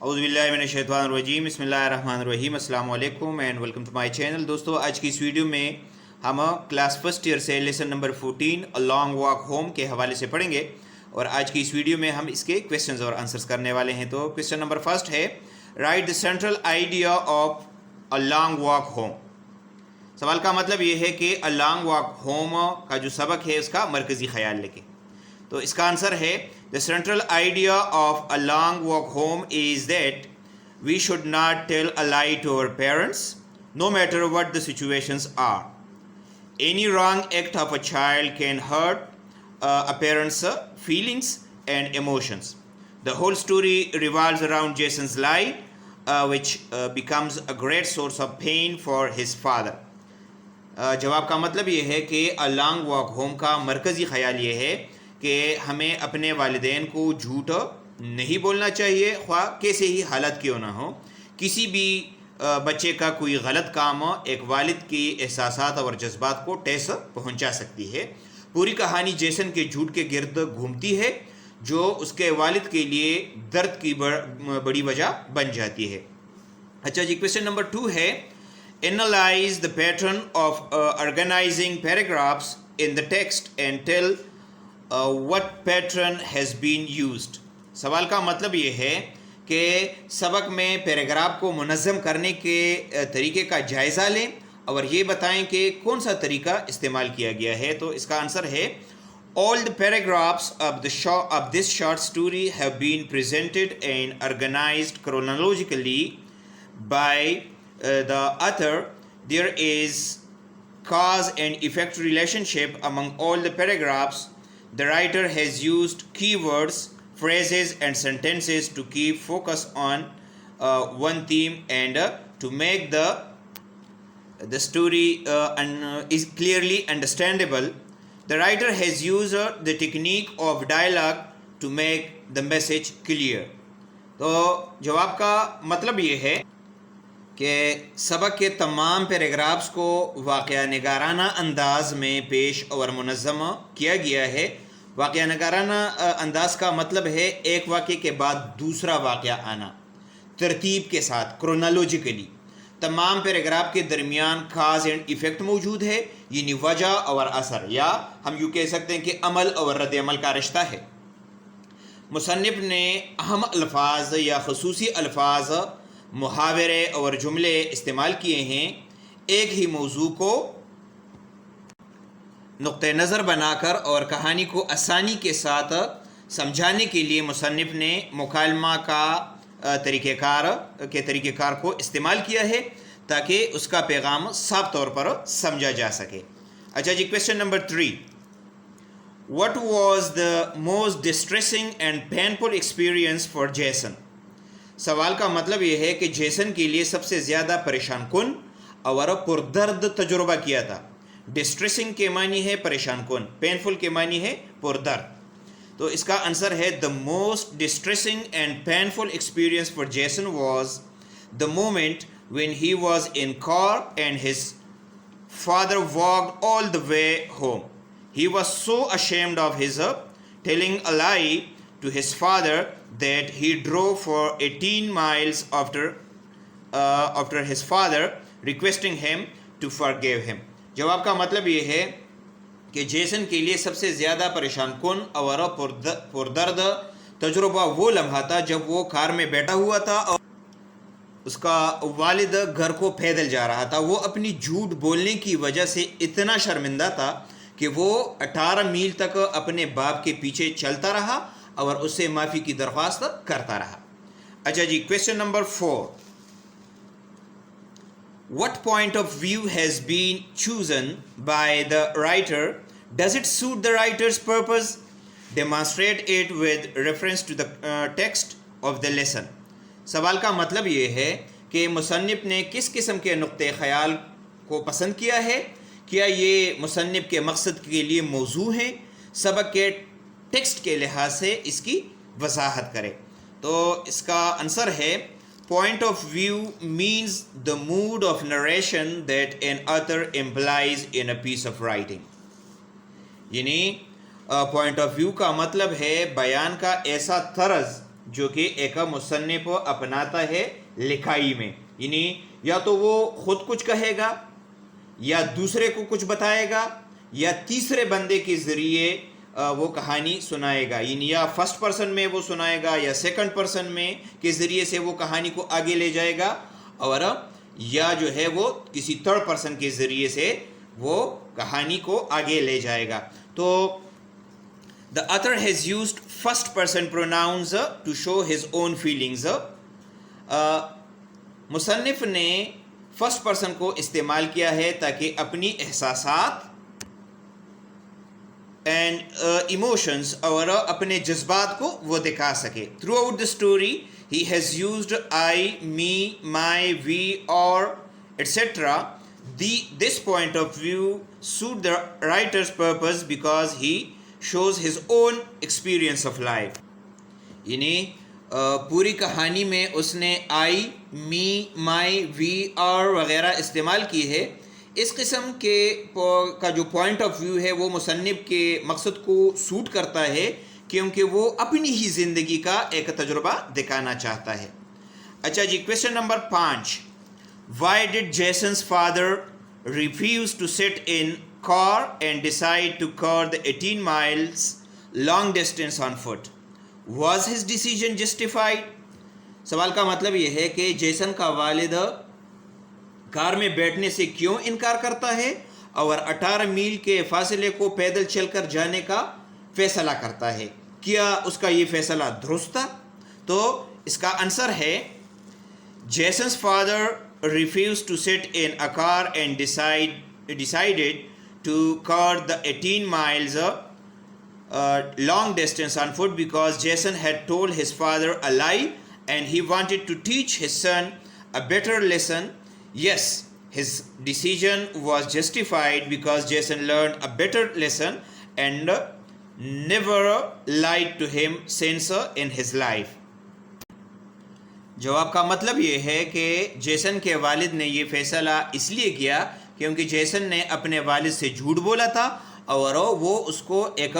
औज़ुबिल्लाहिमिनश्शैतानिर्रजीम बिस्मिल्लाहिर्रहमानिर्रहीम अस्सलाम वालेकुम and welcome to my channel. दोस्तों, आज की इस वीडियो में हम क्लास फर्स्ट ईयर से lesson number 14 a long walk home के हवाले से पढ़ेंगे और आज की इस वीडियो में हम इसके क्वेश्चंस और आंसर्स करने वाले हैं। तो क्वेश्चन नंबर फर्स्ट है, right the central idea of a long walk home. सवाल का मतलब ये है कि अ लॉन्ग वॉक होम का जो सबक है उसका मरकज़ी ख्याल लिखें। तो इसका आंसर है, the central idea of a long walk home is that we should not tell a lie to our parents no matter what the situations are. Any wrong act of a child can hurt a parent's feelings and emotions. The whole story revolves around Jason's lie, which becomes a great source of pain for his father. जवाब का मतलब ये है कि अ long walk home का मरकज़ी ख़याल ये है कि हमें अपने वालिदैन को झूठ नहीं बोलना चाहिए, ख्वाह कैसे ही हालत क्यों ना हो। किसी भी बच्चे का कोई गलत काम एक वालिद की एहसासात और जज्बात को ठेस पहुंचा सकती है। पूरी कहानी जेसन के झूठ के गिर्द घूमती है जो उसके वालिद के लिए दर्द की बड़ी वजह बन जाती है। अच्छा जी, क्वेश्चन नंबर 2 है, analyse the pattern of organising paragraphs in the text and tell what pattern has been used. सवाल का मतलब ये है कि सबक में पैराग्राफ को मुनज़्ज़म करने के तरीके का जायज़ा लें और ये बताएं कि कौन सा तरीका इस्तेमाल किया गया है। तो इसका आंसर है, all the paragraphs of this short story have been presented and organised chronologically by the author. There is cause and effect relationship among all the paragraphs. The writer has used keywords, phrases and sentences to keep focus on one theme and to make the story is clearly understandable. The writer has used the technique of dialogue to make the message clear. तो जवाब का मतलब ये है कि सबक के तमाम पैराग्राफ्स को वाक़या निगाराना अंदाज में पेश और मुनज़्ज़म किया गया है। वाक़या निगाराना अंदाज का मतलब है एक वाक़े के बाद दूसरा वाक़या आना तरतीब के साथ, क्रोनोलॉजिकली। तमाम पैराग्राफ के दरमियान काज एंड इफ़ेक्ट मौजूद है, यानी वजह और असर, या हम यूँ कह सकते हैं कि अमल और रद्द अमल का रिश्ता है। मुसन्निफ़ ने अहम अल्फाज या ख़ुसूसी अल्फाज, मुहावरे और जुमले इस्तेमाल किए हैं। एक ही मौजू को नुक्ते नज़र बनाकर और कहानी को आसानी के साथ समझाने के लिए मुसन्निफ़ ने मुकालमा का तरीक़ेकार को इस्तेमाल किया है ताकि उसका पैगाम साफ तौर पर समझा जा सके। अच्छा जी, question number 3, what was the most distressing and painful experience for Jason. सवाल का मतलब यह है कि जेसन के लिए सबसे ज़्यादा परेशान कुन और पुरदर्द तजुर्बा किया था। डिस्ट्रेसिंग के मानी है परेशान कुन, पेनफुल के मानी है पुरदर्द। तो इसका आंसर है, the most distressing and painful experience for Jason was the moment when he was in car and his father walked all the way home. He was so ashamed of his telling a lie to his father that he drove for 18 miles after his father requesting him to forgive him. जवाब का मतलब ये है कि Jason के लिए सबसे ज़्यादा परेशान कुन और पुरदर्द तजुर्बा वो लम्हा था जब वो कार में बैठा हुआ था और उसका वालिद घर को पैदल जा रहा था। वो अपनी झूठ बोलने की वजह से इतना शर्मिंदा था कि वो 18 मील तक अपने बाप के पीछे चलता रहा और उससे माफ़ी की दरख्वास्त करता रहा। अच्छा जी, question number 4, what point of view has been chosen by the writer, does it suit the writer's purpose, demonstrate it with reference to the text of the lesson. सवाल का मतलब ये है कि मुसन्निफ़ ने किस किस्म के नुक्ते ख़याल को पसंद किया है, क्या ये मुसन्निफ़ के मकसद के लिए मौजू हैं, सबक के टेक्स्ट के लिहाज से इसकी वजाहत करें। तो इसका आंसर है, point of view means the mood of narration that an author employs in a piece of writing. यानी पॉइंट ऑफ व्यू का मतलब है बयान का ऐसा तर्ज जो कि एक मुसन्निफ अपनाता है लिखाई में, यानी या तो वो खुद कुछ कहेगा या दूसरे को कुछ बताएगा या तीसरे बंदे के ज़रिए वो कहानी सुनाएगा, यानी या फर्स्ट पर्सन में वो सुनाएगा या सेकंड पर्सन में के ज़रिए से वो कहानी को आगे ले जाएगा, और या जो है वो किसी थर्ड पर्सन के ज़रिए से वो कहानी को आगे ले जाएगा। तो the author has used first person pronouns to show his own feelings. मुसन्निफ ने फर्स्ट पर्सन को इस्तेमाल किया है ताकि अपनी एहसासात एंड इमोशंस और अपने जज्बात को वो दिखा सके। Through out the story he has used I, me, my, we, or etc. This point of view suit the writer's purpose because he shows his own experience of life. यानी पूरी कहानी में उसने I, me, my, we, और वगैरह इस्तेमाल की है। इस किस्म के का जो पॉइंट ऑफ व्यू है वो मुसन्निफ के मकसद को सूट करता है, क्योंकि वो अपनी ही ज़िंदगी का एक तजुर्बा दिखाना चाहता है। अच्छा जी, question number 5, why did Jason's father refuse to sit in car and decide to cover the 18 miles long distance on foot? Was his decision justified? सवाल का मतलब यह है कि जेसन का वालिद कार में बैठने से क्यों इनकार करता है और 18 मील के फासले को पैदल चलकर जाने का फैसला करता है। क्या उसका ये फैसला दुरुस्त था? तो इसका आंसर है, Jason's father refuse to sit in a car and decided to cover the 18 miles long distance on foot because Jason had told his father a lie and he wanted to teach his son a better lesson. Yes, his decision was justified because Jason learned a better lesson and never lied to him since in his life. जवाब का मतलब ये है कि Jason के वालिद ने ये फैसला इसलिए किया क्योंकि जेसन ने अपने वालिद से झूठ बोला था और वो उसको एक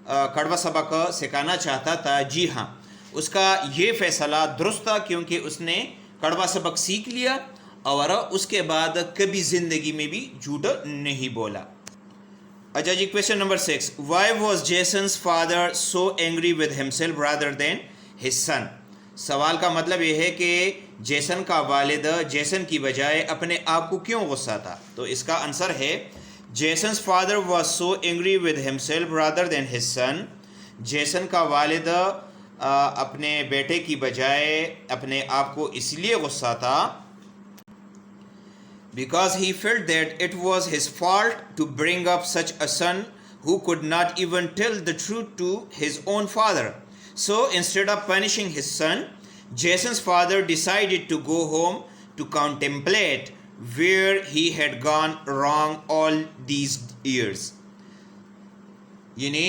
कड़वा सबक सिखाना चाहता था। जी हाँ, उसका ये फैसला दुरुस्त था क्योंकि उसने कड़वा सबक सीख लिया और उसके बाद कभी ज़िंदगी में भी झूठ नहीं बोला। अच्छा जी, question number 6, why was Jason's father so angry with himself rather than his son? सवाल का मतलब यह है कि जेसन का वालिद जेसन की बजाय अपने आप को क्यों गुस्सा था? तो इसका आंसर है, Jason's father was so angry with himself rather than his sun. Jason का वालिद अपने बेटे की बजाय अपने आप को इसलिए गुस्सा था because he felt that it was his fault to bring up such a son who could not even tell the truth to his own father. So instead of punishing his son, Jason's father decided to go home to contemplate where he had gone wrong all these years. यानी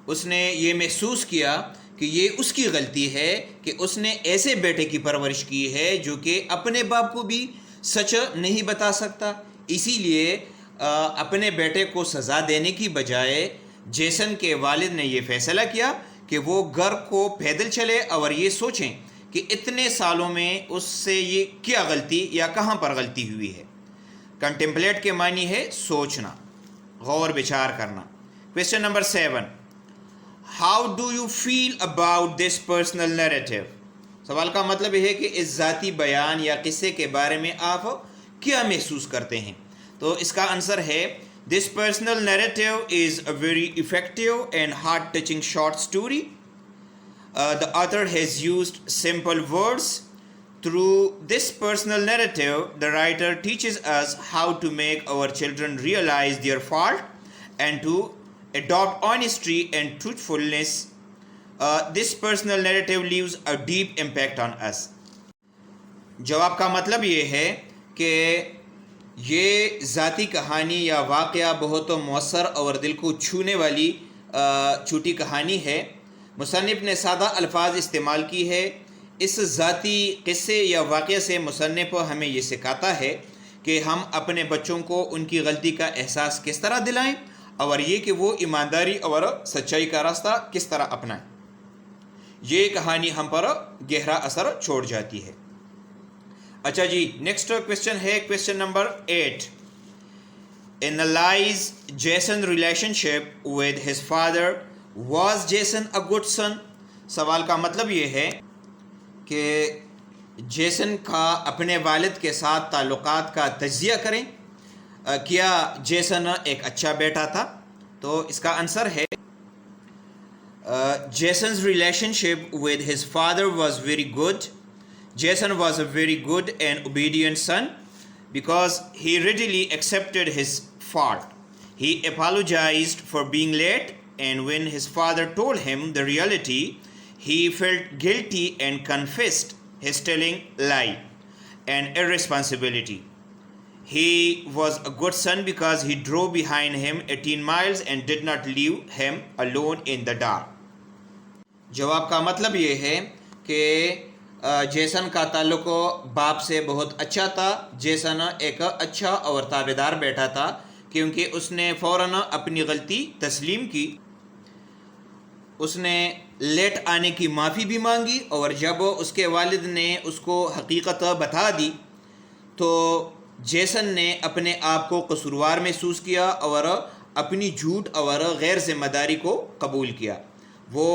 उसने ये महसूस किया कि ये उसकी गलती है कि उसने ऐसे बेटे की परवरिश की है जो कि अपने बाप को भी सच नहीं बता सकता। इसीलिए अपने बेटे को सज़ा देने की बजाय जेसन के वालिद ने ये फ़ैसला किया कि वो घर को पैदल चले और ये सोचें कि इतने सालों में उससे ये क्या गलती या कहाँ पर गलती हुई है। कंटेम्पलेट के मानी है सोचना, गौर विचार करना। Question number 7, how do you feel about this personal narrative? सवाल का मतलब यह है कि इस ज़ाती बयान या किस्से के बारे में आप क्या महसूस करते हैं? तो इसका आंसर है, this personal narrative is a very effective and heart touching short story. The author has used simple words. Through this personal narrative, the writer teaches us how to make our children realize their fault and to adopt honesty and truthfulness. This personal narrative leaves a deep impact on us. जवाब का मतलब ये है कि ये ज़ाती कहानी या वाक़या बहुत मौसर और दिल को छूने वाली छोटी कहानी है। मुसन्निफ़ ने सादा अल्फाज इस्तेमाल की है। इस ज़ाती क़िस्से या वाक़े से मुसन्निफ़ हमें ये सिखाता है कि हम अपने बच्चों को उनकी गलती का एहसास किस तरह दिलाएं और ये कि वो ईमानदारी और सच्चाई का रास्ता किस तरह अपनाएं। ये कहानी हम पर गहरा असर छोड़ जाती है। अच्छा जी, नेक्स्ट क्वेश्चन है question number 8। Analyse Jason relationship with his father, was Jason a good son. सवाल का मतलब ये है कि जेसन का अपने वालिद के साथ ताल्लुकात का तज्जिया करें, क्या जेसन एक अच्छा बेटा था? तो इसका आंसर है Jason's relationship with his father was very good. Jason was a very good and obedient son because he readily accepted his fault. He apologized for being late, and when his father told him the reality, he felt guilty and confessed his telling lie and irresponsibility. He was a good son because he drove behind him 18 miles and did not leave him alone in the dark. जवाब का मतलब ये है कि Jason का ताल्लुक बाप से बहुत अच्छा था। जेसन एक अच्छा और ताबेदार बेटा था क्योंकि उसने फ़ौरन अपनी गलती तस्लीम की। उसने लेट आने की माफ़ी भी मांगी और जब उसके वालिद ने उसको हकीकत बता दी तो जेसन ने अपने आप को कसूरवार महसूस किया और अपनी झूठ और गैर ज़िम्मेदारी को कबूल किया। वो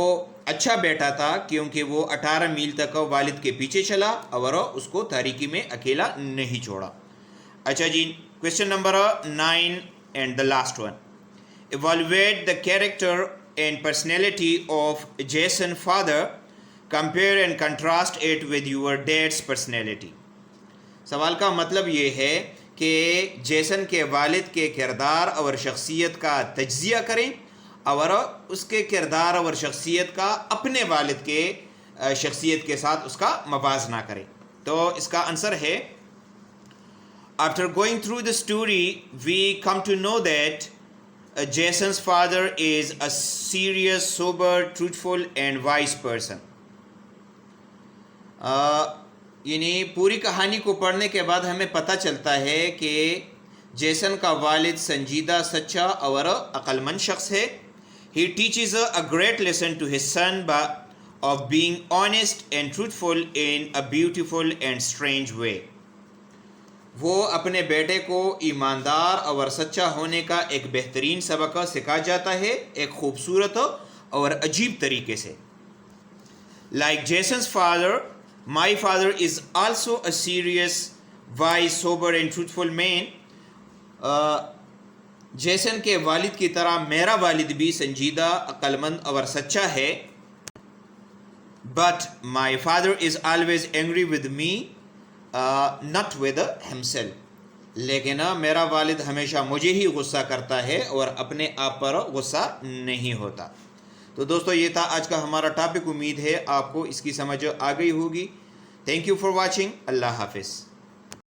अच्छा बेटा था क्योंकि वो 18 मील तक वालिद के पीछे चला और उसको तारीकी में अकेला नहीं छोड़ा। अच्छा जी, question number 9 and the last one. Evaluate the character and personality of Jason father, compare and contrast it with your dad's personality. सवाल का मतलब ये है कि जेसन के वालिद के किरदार और शख्सियत का तज्जिया करें और उसके किरदार और शख्सियत का अपने वालिद के शख्सियत के साथ उसका मवाजना करें। तो इसका आंसर है, after going through the story we come to know that Jason's father is a serious, sober, truthful and wise person. यानी पूरी कहानी को पढ़ने के बाद हमें पता चलता है कि जेसन का वालिद संजीदा, सच्चा और अक्लमंद शख्स है। He teaches a great lesson to his son of being honest and truthful in a beautiful and strange way. वो अपने बेटे को ईमानदार और सच्चा होने का एक बेहतरीन सबक सिखा जाता है, एक खूबसूरत और अजीब तरीके से। Like Jason's father, my father is also a serious, wise, sober and truthful man. Jason के वालिद की तरह मेरा वालिद भी संजीदा, अक्लमंद और सच्चा है। But my father is always angry with me, not with himself. लेकिन मेरा वालिद हमेशा मुझे ही गुस्सा करता है और अपने आप पर गुस्सा नहीं होता। तो दोस्तों, ये था आज का हमारा टॉपिक। उम्मीद है आपको इसकी समझ आ गई होगी। Thank you for watching. अल्लाह हाफिज़।